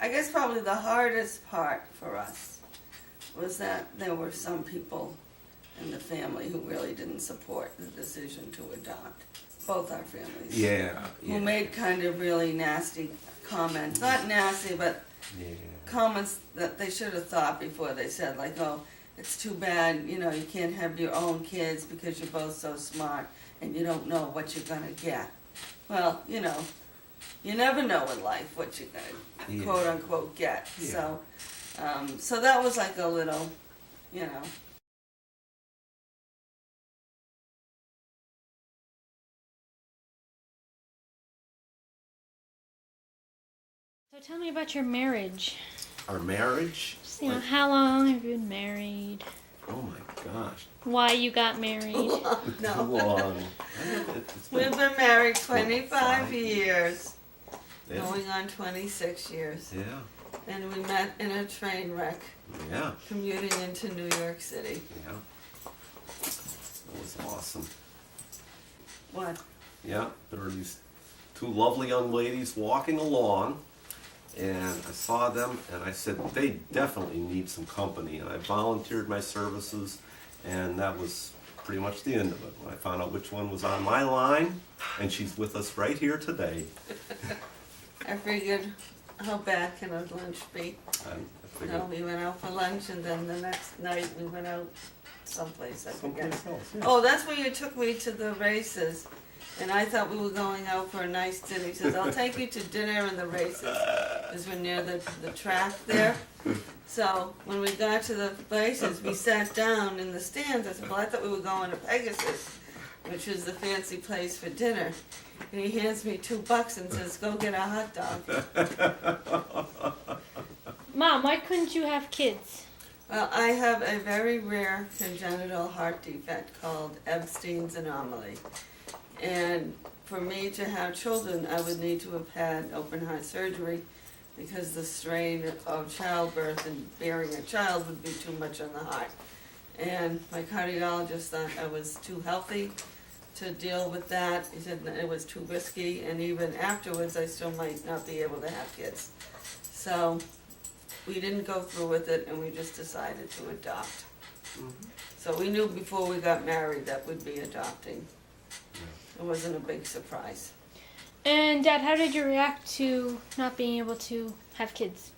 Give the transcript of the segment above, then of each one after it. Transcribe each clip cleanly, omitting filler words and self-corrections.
I guess probably the hardest part for us was that there were some people in the family who really didn't support the decision to adopt, both our families. Yeah, Who made kind of really nasty comments, not nasty, but yeah. comments that they should have thought before they said, like, oh, it's too bad, you can't have your own kids because you're both so smart and you don't know what you're gonna get. Well, you never know in life what you're gonna Yeah. quote unquote get. Yeah. So that was like a little, you know. So tell me about your marriage. Our marriage? Just, how long have you been married? Oh my gosh. Why you got married? Too No. long. We've been married 25 25 years, Yeah. going on 26 years. Yeah. And we met in a train wreck, Yeah. commuting into New York City. Yeah. That was awesome. What? Yeah, there were these two lovely young ladies walking along, and I saw them, and I said, they definitely need some company, and I volunteered my services, and that was pretty much the end of it. When I found out which one was on my line, and she's with us right here today. I figured, how bad can a lunch be? I figured We went out for lunch, and then the next night we went out someplace, I forget. someplace else. Yeah. Oh, that's where you took me to the races, and I thought we were going out for a nice dinner. He says, I'll take you to dinner and the races, because we're near the track there. So when we got to the places, we sat down in the stands. I said, well, I thought we were going to Pegasus, which is the fancy place for dinner. And he hands me $2 and says, go get a hot dog. Mom, why couldn't you have kids? Well, I have a very rare congenital heart defect called Epstein's anomaly. And for me to have children, I would need to have had open heart surgery because the strain of childbirth and bearing a child would be too much on the heart. And my cardiologist thought I was too healthy to deal with that. He said it was too risky, and even afterwards I still might not be able to have kids. So we didn't go through with it, and we just decided to adopt. Mhm. So we knew before we got married that we'd be adopting. It wasn't a big surprise. And Dad, how did you react to not being able to have kids?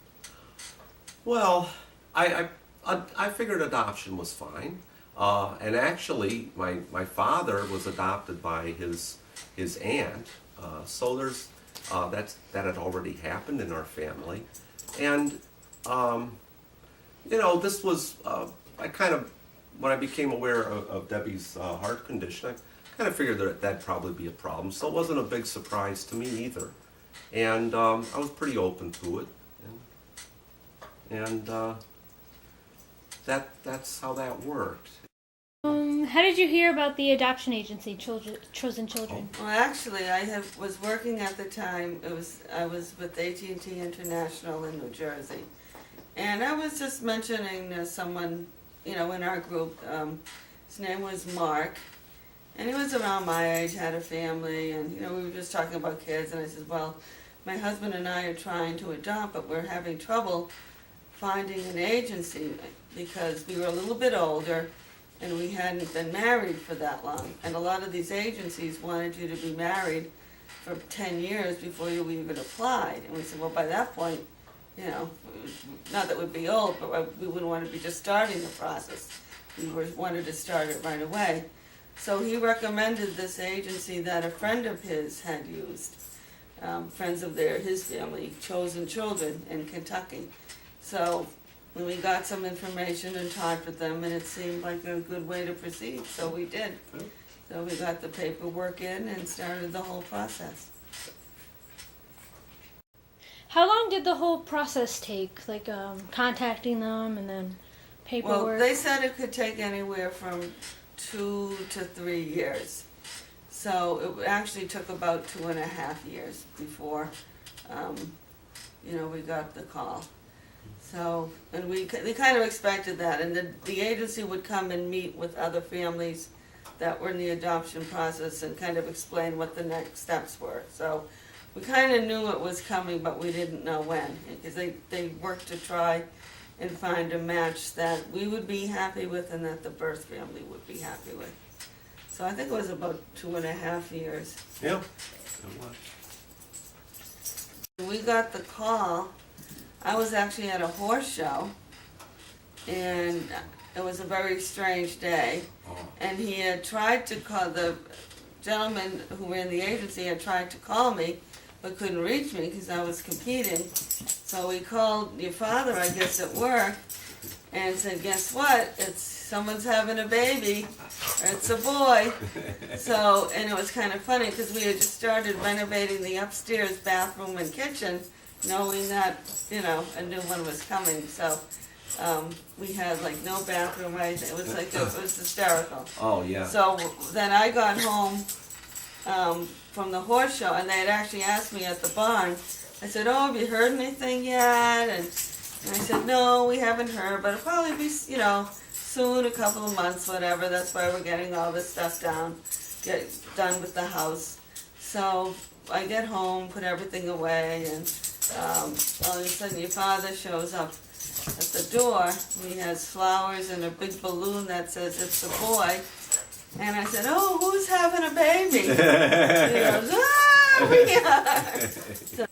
Well, I figured adoption was fine, and actually, my father was adopted by his aunt, so there's that had already happened in our family, and this was I kind of, when I became aware of Debbie's heart condition, I kind of figured that that'd probably be a problem, so it wasn't a big surprise to me either, and I was pretty open to it, and that's how that worked. How did you hear about the adoption agency, Chosen Children? Well, actually, was working at the time. I was with AT&T International in New Jersey, and I was just mentioning to someone, in our group. His name was Mark, and he was around my age, had a family, and we were just talking about kids. And I said, well, my husband and I are trying to adopt, but we're having trouble finding an agency because we were a little bit older and we hadn't been married for that long. And a lot of these agencies wanted you to be married for 10 years before you even applied. And we said, well, by that point, not that we'd be old, but we wouldn't want to be just starting the process. We wanted to start it right away. So he recommended this agency that a friend of his had used, friends of his family, Chosen Children in Kentucky. So when we got some information and talked with them, and it seemed like a good way to proceed, so we did. So we got the paperwork in and started the whole process. How long did the whole process take? Like contacting them and then paperwork? Well, they said it could take anywhere from 2 to 3 years. So it actually took about 2.5 years before, we got the call. So, and they kind of expected that, and the agency would come and meet with other families that were in the adoption process and kind of explain what the next steps were. So we kind of knew it was coming, but we didn't know when, because they worked to try and find a match that we would be happy with and that the birth family would be happy with. So I think it was about 2.5 years. Yeah. It was. We got the call. I was actually at a horse show, and it was a very strange day. Oh. And he had tried to call, the gentleman who ran the agency had tried to call me, but couldn't reach me because I was competing. So he called your father, I guess, at work, and said, guess what? Someone's having a baby, or it's a boy. So, and it was kind of funny because we had just started renovating the upstairs bathroom and kitchen, knowing that, you know, a new one was coming. So we had like no bathroom, right? It was like, it was hysterical. Oh, yeah. So then I got home from the horse show, and they had actually asked me at the barn. I said, oh, have you heard anything yet? And I said, no, we haven't heard, but it'll probably be, you know, soon, a couple of months, whatever. That's why we're getting all this stuff done with the house. So I get home, put everything away, and all of a sudden your father shows up at the door. He has flowers and a big balloon that says it's a boy. And I said, oh, who's having a baby? And he goes, ah, we are. So,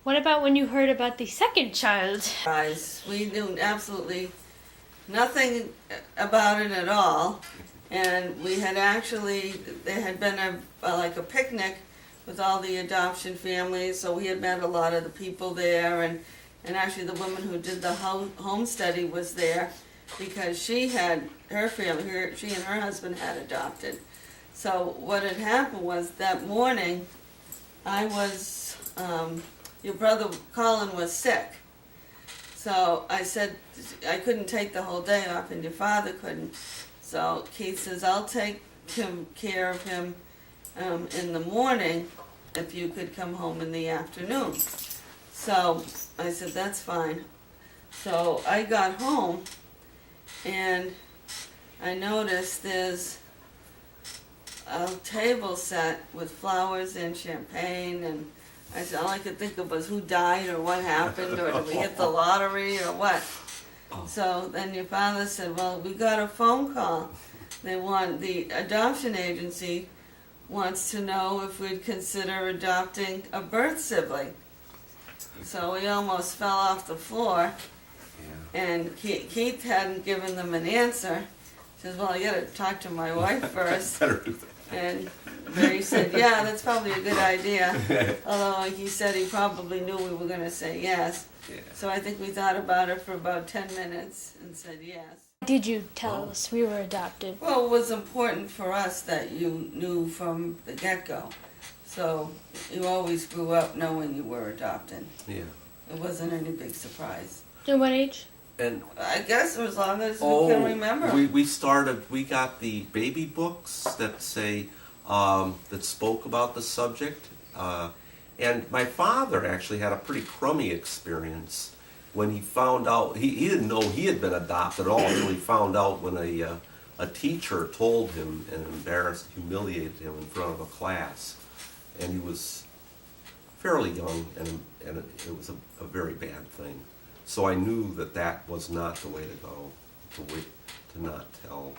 What about when you heard about the second child? guys, we knew absolutely nothing about it at all. And we had actually, there had been like a picnic with all the adoption families, so we had met a lot of the people there, and actually the woman who did the home study was there because she had her family, she and her husband had adopted. So what had happened was that morning, your brother Colin was sick. So I said, I couldn't take the whole day off and your father couldn't. So Keith says, I'll take care of him in the morning if you could come home in the afternoon. So I said, that's fine. So I got home and I noticed there's a table set with flowers and champagne, and I said, all I could think of was who died or what happened or did we hit the lottery or what. So then your father said, well, we got a phone call. The adoption agency wants to know if we'd consider adopting a birth sibling. So we almost fell off the floor. Yeah. And Keith hadn't given them an answer. He says, well, I gotta talk to my wife first. Better do that. And Barry said, yeah, that's probably a good idea. Although he said he probably knew we were gonna say yes. Yeah. So I think we thought about it for about 10 minutes and said yes. Did you tell us we were adopted? Well, it was important for us that you knew from the get-go. So you always grew up knowing you were adopted. Yeah. It wasn't any big surprise. At what age? And I guess as long as we can remember. we got the baby books that say, that spoke about the subject. And my father actually had a pretty crummy experience when he found out, he didn't know he had been adopted at all until he found out when a teacher told him and humiliated him in front of a class. And he was fairly young, and it was a very bad thing. So I knew that was not the way to go, to not tell.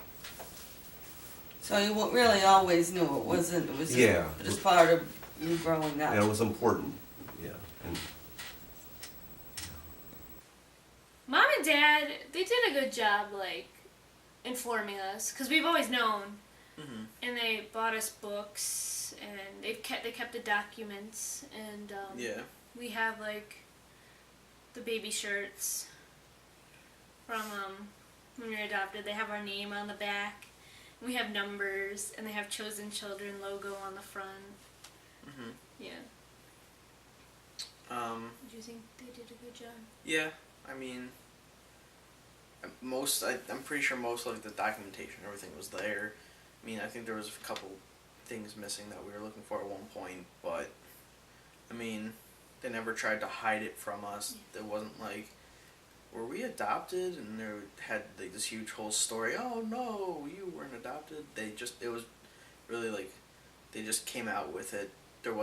So you really always knew it wasn't, it was just part of you growing up. And it was important, yeah. And Mom and Dad, they did a good job, like, informing us, because we've always known. Mm-hmm. And they bought us books, and they kept the documents, and Yeah. we have, like, the baby shirts from when we were adopted. They have our name on the back, and we have numbers, and they have Chosen Children logo on the front. Mm-hmm. Yeah. Do you think they did a good job? Yeah. I mean, I'm pretty sure most of like, the documentation, everything was there. I mean, I think there was a couple things missing that we were looking for at one point, but I mean, they never tried to hide it from us. It wasn't like, were we adopted? And they had like this huge whole story. Oh no, you weren't adopted. It was really like, they just came out with it. There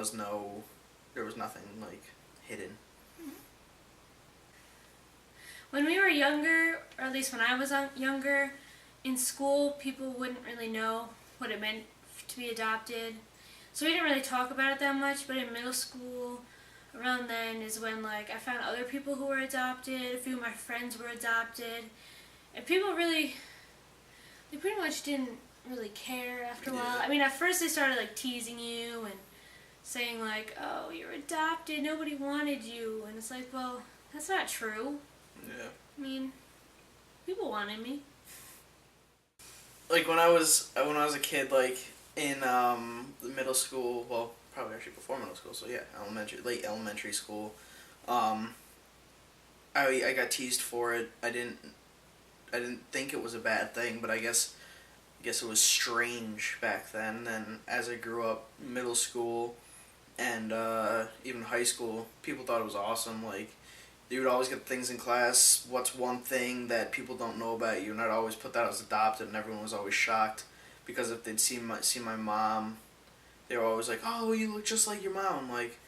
there was nothing like hidden. When we were younger, or at least when I was younger, in school, people wouldn't really know what it meant to be adopted. So we didn't really talk about it that much, but in middle school, around then is when like I found other people who were adopted, a few of my friends were adopted, and people really, they pretty much didn't really care after a while. I mean, at first they started like teasing you and saying like, oh, you're adopted, nobody wanted you, and it's like, well, that's not true. Yeah. I mean, people wanted me. Like when I was a kid, like in the middle school, well, probably actually before middle school, so yeah, late elementary school, I got teased for it. I didn't think it was a bad thing, but I guess it was strange back then. And as I grew up, middle school and even high school, people thought it was awesome. Like, you would always get things in class, what's one thing that people don't know about you, and I'd always put that as adopted, and everyone was always shocked, because if they'd see my mom, they were always like, oh, you look just like your mom. I'm like,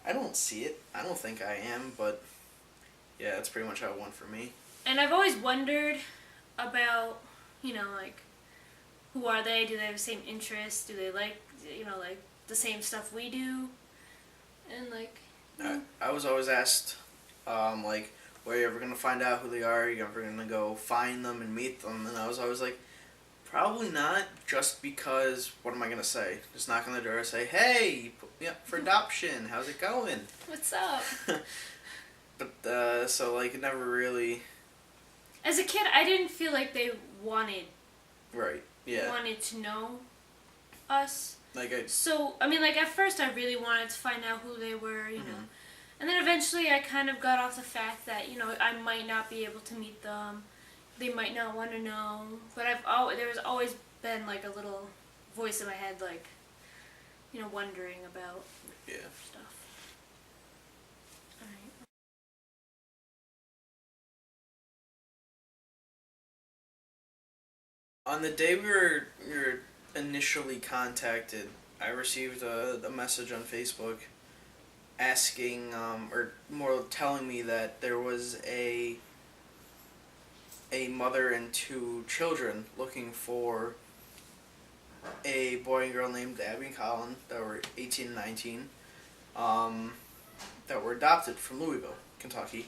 I don't see it. I don't think I am, but yeah, that's pretty much how it went for me. And I've always wondered about, like, who are they? Do they have the same interests? Do they like, like the same stuff we do? And like, I was always asked, like, where are you ever going to find out who they are? Are you ever going to go find them and meet them? And I was always like, probably not, just because, what am I going to say? Just knock on the door and say, hey, put me up for adoption. How's it going? what's up? But, so, like, it never really... As a kid, I didn't feel like they wanted to know us. So, I mean, like, at first I really wanted to find out who they were, you know. And then eventually I kind of got off the fact that, I might not be able to meet them. They might not want to know. But there's always been, like, a little voice in my head, like, wondering about stuff. Alright. On the day we were initially contacted, I received a message on Facebook asking, or more telling me that there was a mother and 2 children looking for a boy and girl named Abby and Colin that were 18 and 19, that were adopted from Louisville, Kentucky.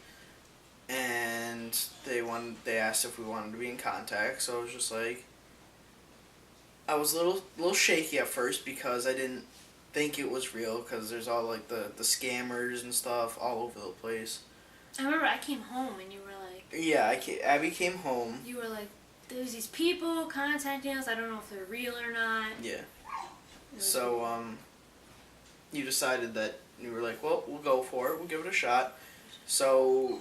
And they asked if we wanted to be in contact, so I was just like, I was a little shaky at first because I didn't think it was real, because there's all like the scammers and stuff all over the place. I remember I came home and you were like... Yeah, Abby came home. You were like, there's these people contacting us, I don't know if they're real or not. Yeah. So, you decided that, you were like, well, we'll go for it, we'll give it a shot. So,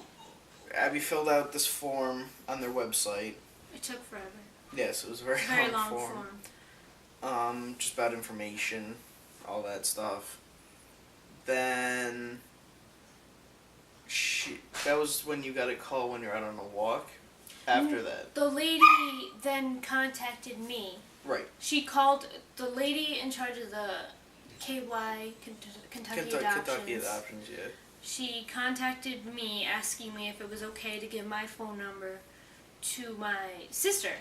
Abby filled out this form on their website. It took forever. Yes, it was a very long form. Just about information, all that stuff. Then that was when you got a call when you're out on a walk. After that, the lady then contacted me. Right. She called the lady in charge of the KY Kentucky Adoptions. Yeah. She contacted me asking me if it was okay to give my phone number to my sister,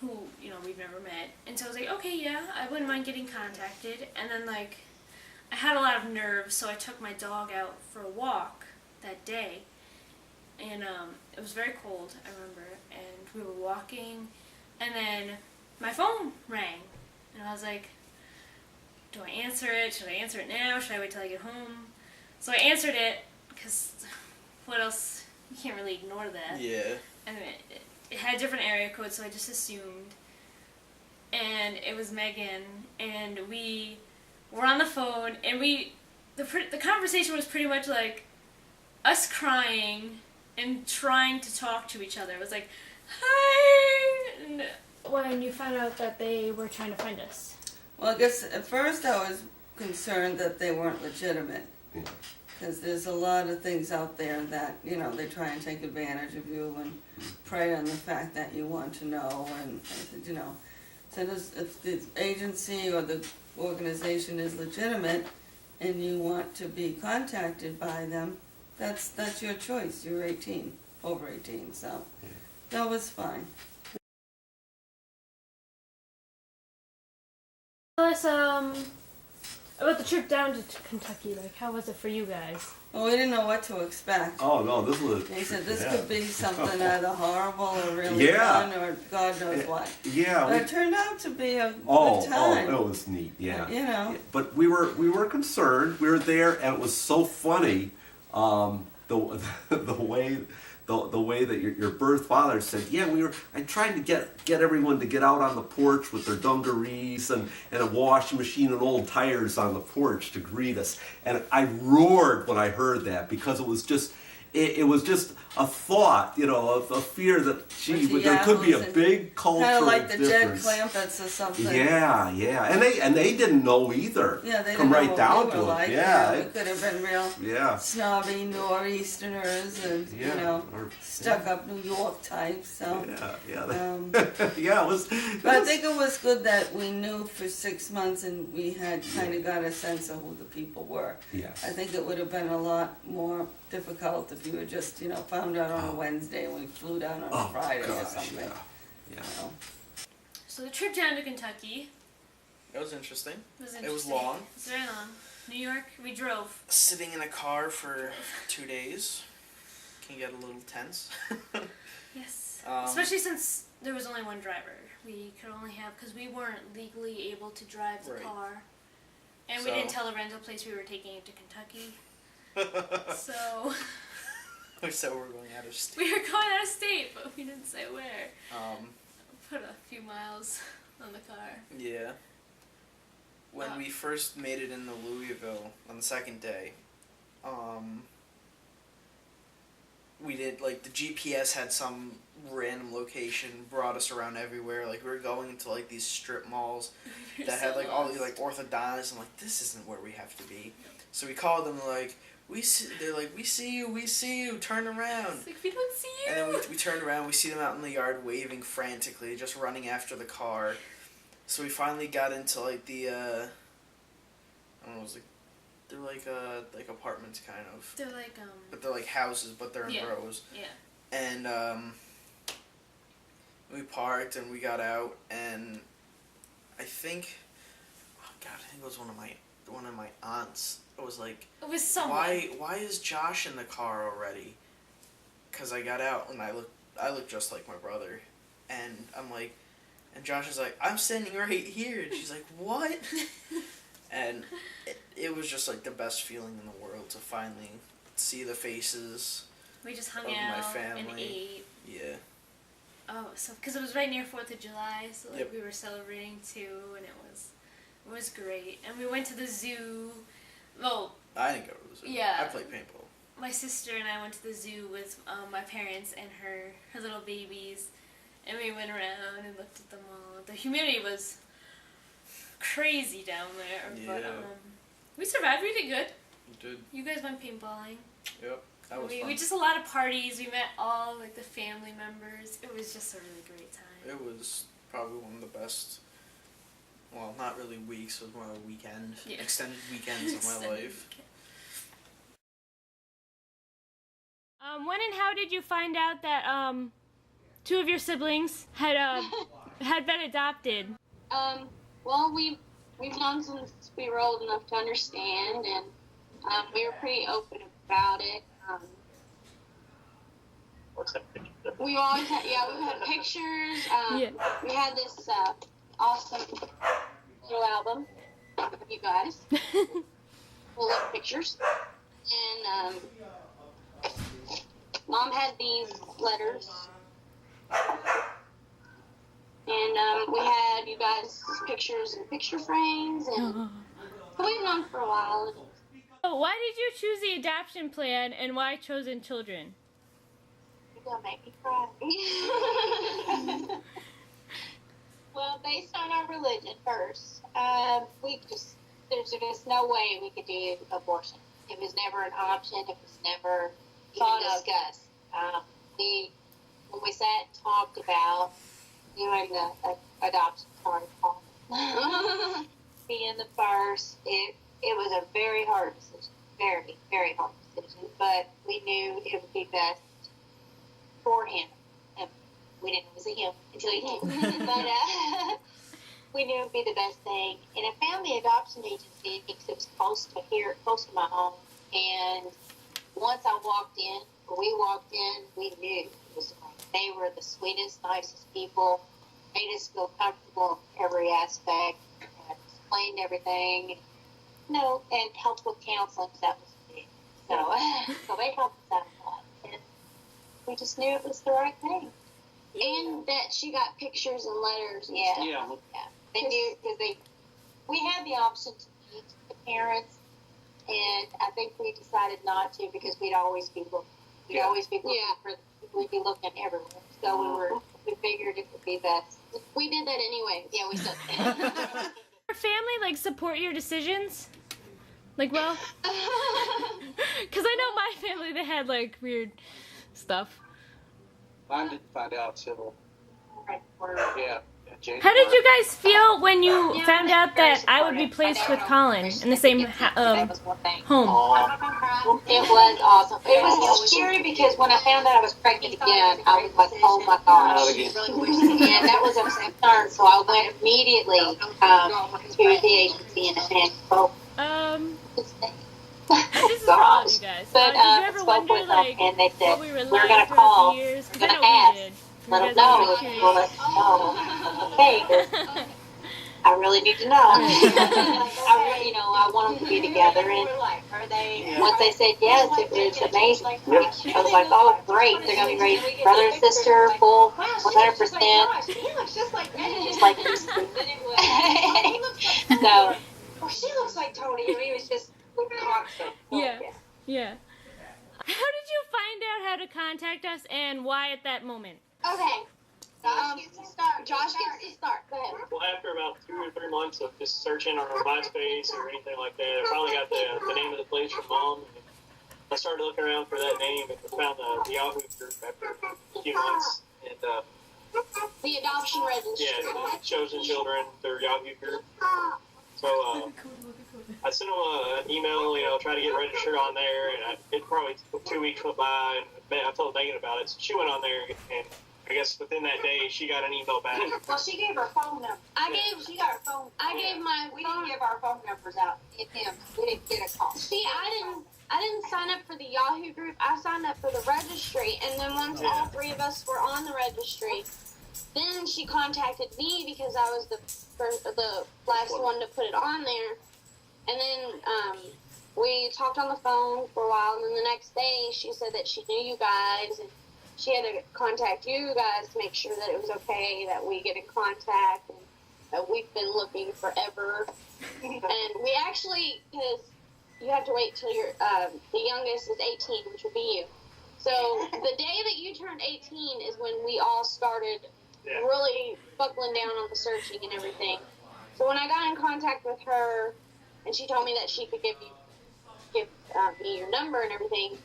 who, we've never met. And so I was like, okay, yeah, I wouldn't mind getting contacted. And then, like, I had a lot of nerves, so I took my dog out for a walk that day. And it was very cold, I remember. And we were walking, and then my phone rang. And I was like, do I answer it? Should I answer it now? Should I wait till I get home? So I answered it, because what else? You can't really ignore that. Yeah. And it had a different area code, so I just assumed. And it was Megan, and we were on the phone, and the conversation was pretty much like us crying and trying to talk to each other. It was like, hi! And When you found out that they were trying to find us. Well, I guess at first I was concerned that they weren't legitimate. Because there's a lot of things out there that, they try and take advantage of you and prey on the fact that you want to know. And so if the agency or the organization is legitimate, and you want to be contacted by them, that's your choice. You're 18, over 18, so that was fine. Tell us about the trip down to Kentucky. Like, how was it for you guys? Well, we didn't know what to expect. Oh no, this was. They said this yeah. could be something either horrible or really Yeah. fun or God knows what. Yeah. But it turned out to be a Oh, good time. it was neat. Yeah. You know. Yeah, but we were concerned. We were there, and it was so funny. The way that your birth father said, yeah, I'm trying to get everyone to get out on the porch with their dungarees and a washing machine and old tires on the porch to greet us. And I roared when I heard that, because it was just a thought, a fear that, gee, With the there could be a yahoos and big cultural Kind of like the Jed difference. Clampetts or something. Yeah, and they didn't know either. Yeah, they Come didn't know right what down we to were it. like. Yeah, We could have been real yeah, snobby nor'easterners and, or- stuck-up New York types, so. yeah, Um, yeah. It was. But I think it was good that we knew for 6 months and we had kind of got a sense of who the people were. Yes. I think it would have been a lot more difficult if you had just, found out on a Wednesday and we flew down on a Friday or gosh, something. Yeah. So, So the trip down to Kentucky It was interesting. was It was interesting. long. It was very long. New York, we drove. Sitting in a car for 2 days can get a little tense. Yes. Um, Especially since there was only one driver. We could only have, because we weren't legally able to drive the Right. car. And we So- didn't tell the rental place we were taking it to Kentucky. So We said we were going out of state. we were going out of state, but we didn't say where. Um, Put a few miles on the car. yeah. When Wow. we first made it into Louisville on the second day, we did, like, the GPS had some random location, brought us around everywhere. Like, we were going into, like, these strip malls that had, like, all these, like, orthodontists. I'm like, this isn't where we have to be. So we called them, like, they're like, we see you, turn around. It's like, we don't see you. And then we turned around, we see them out in the yard waving frantically, just running after the car. So we finally got into, like, the, I don't know, it was like, they're like apartments kind of. They're like, But they're like houses, but they're in Yeah. rows. yeah. And, we parked and we got out, and I think, oh God, I think it was one of my aunts. It was like, It was someone. why is Josh in the car already? Because I got out and I look just like my brother, and I'm like, and Josh is like, I'm standing right here, and she's like, what? And it was just like the best feeling in the world to finally see the faces. We just hung of my out and family. ate. Yeah. Oh, so because it was right near 4th of July, so like Yep. we were celebrating too, and it was great. And we went to the zoo. Well, I didn't go to the zoo. Yeah. I played paintball. my sister and I went to the zoo with my parents and her little babies, and we went around and looked at them all. The humidity was crazy down there, but Yeah. we survived. We did good. You did. You guys went paintballing. Yep. That was we fun. just a lot of parties. We met all like the family members. It was just a really great time. It was probably one of the best. Well, not really weeks. It was more of a weekend. Yeah. Extended weekends of my Extended life. weekend. When and how did you find out that two of your siblings had had been adopted? Well, we've known since we were old enough to understand, and we were pretty open about it. We always had, we've had pictures. Yeah. We had this awesome little album of you guys, full of pictures, and Mom had these letters. And we had you guys' pictures in picture frames, and we've known for a while. Oh, why did you choose the adoption plan, and why chosen children? You're gonna make me cry. Well, based on our religion first, there's just no way we could do abortion. It was never an option. It was never even discussed. When we sat and talked about doing the adoption card being the first, it was a very hard decision, very, very hard decision, but we knew it would be best for him. And we didn't know it was a him until he came. But we knew it would be the best thing. And I found the adoption agency because it was close to my home. And once I walked in, or we walked in, we knew it was right. They were the sweetest, nicest people, made us feel comfortable in every aspect, explained everything, and helped with counseling, so that was big. So they helped us out a lot. And we just knew it was the right thing. And that she got pictures and letters. And stuff. Yeah. They knew, because we had the option to meet the parents, and I think we decided not to because we'd always be looking. We'd always be looking we'd be looking everywhere. So we figured it would be best. We did that anyway. Yeah, we did. Your family support your decisions? Well, because I know my family, they had weird stuff. Mine didn't find out till January. How did you guys feel when you found out that I would be placed with Colin in the same home? It was awesome. It was scary because when I found out I was pregnant again, I was like, oh my gosh. And that was a concern, so I went immediately to the agency and spoke. This is for all of you guys. But did you ever spoke wonder, with them, and they said, what we were we're like going to throughout call, the years? 'Cause we're I going know to we ask, did. let You them guys know, were curious. we'll let them know. Okay, I really need to know. I want them to be together, and once they said yes, it was amazing. I was like, oh, great, they're going to be raised brother and sister, full 100%. Just like these two. So, she looks like Tony. He was just constant. Yeah. How did you find out how to contact us and why at that moment? Okay. Josh gets to start. Go ahead. Well, after about 2 or 3 months of just searching on MySpace or anything like that, I finally got the name of the place from Mom. And I started looking around for that name and found the Yahoo group after a few months. And The adoption registry. Chosen Children, their Yahoo group. So I sent them an email, trying to get registered on there, and it probably took 2 weeks went by, and I told Megan about it. So she went on there, and I guess within that day, she got an email back. Well, she gave her phone number. She got her phone. We didn't give our phone numbers out. We didn't get a call. See, I didn't sign up for the Yahoo group. I signed up for the registry, and then once all three of us were on the registry, then she contacted me because I was the last one to put it on there. And then we talked on the phone for a while, and then the next day she said that she knew you guys, and she had to contact you guys to make sure that it was okay that we get in contact, and that we've been looking forever. And we actually, because you have to wait till the youngest is 18, which will be you. So the day that you turned 18 is when we all started really buckling down on the searching and everything. So when I got in contact with her, and she told me that she could give me your number and everything,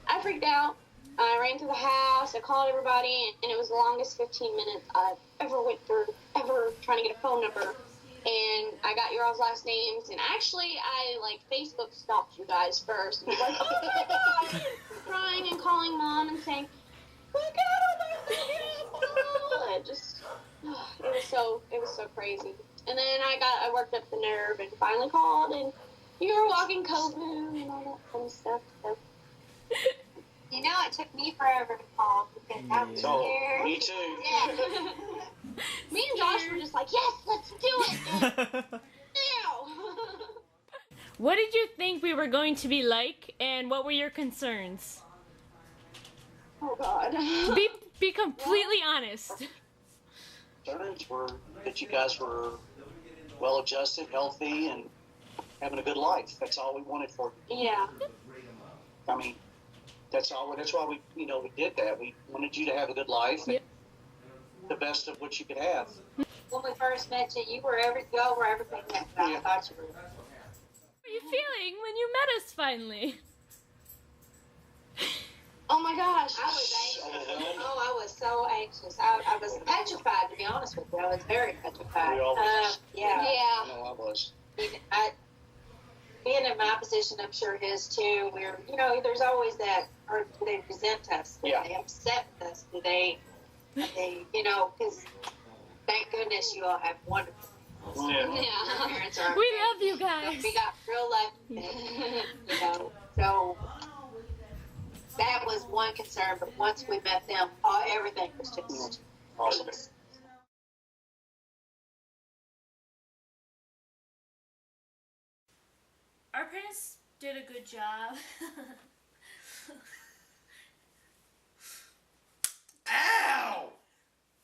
I freaked out. I ran to the house, I called everybody, and it was the longest 15 minutes I've ever went through, ever trying to get a phone number. And I got your all's last names, and actually I Facebook stalked you guys first. And was like, oh my God! Crying and calling Mom and saying, look at all it was so crazy. And then I worked up the nerve and finally called, and you were walking Kobu and all that fun stuff. So. It took me forever to call because I was scared. Me too. Yeah. Me and Josh were just like, yes, let's do it. Now. What did you think we were going to be like, and what were your concerns? Oh God. Be completely honest. Concerns were that you guys were well-adjusted, healthy, and having a good life. That's all we wanted for you. Yeah. I mean, that's all. That's why we did that. We wanted you to have a good life, and the best of what you could have. When we first met you, you were everything that I thought you were. How were you feeling when you met us finally? Oh my gosh. I was anxious. I was so anxious. I was petrified, to be honest with you. I was very petrified. We all was. Yeah. Yeah. I know I was. being in my position, I'm sure his too. We're, you know, there's always that, or do they resent us? Do Yeah. they upset us? Do they, you know, because thank goodness you all have wonderful Yeah. your parents are We love you guys. we got real lucky, you know. So that was one concern, but once we met them, everything was just Awesome. Our parents did a good job. Ow!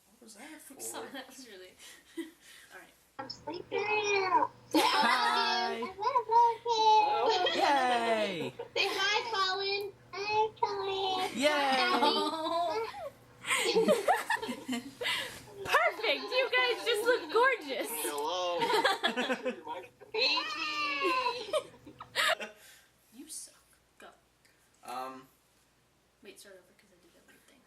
What was that for? Sorry, that was really. Alright. I'm sleeping now. Say Hi. I love you. Yay! Say hi, Colin. Hi, Colin. Yay! Perfect. You guys just look gorgeous. Hello. You suck. Go. Um, Wait, start over because I did that weird thing.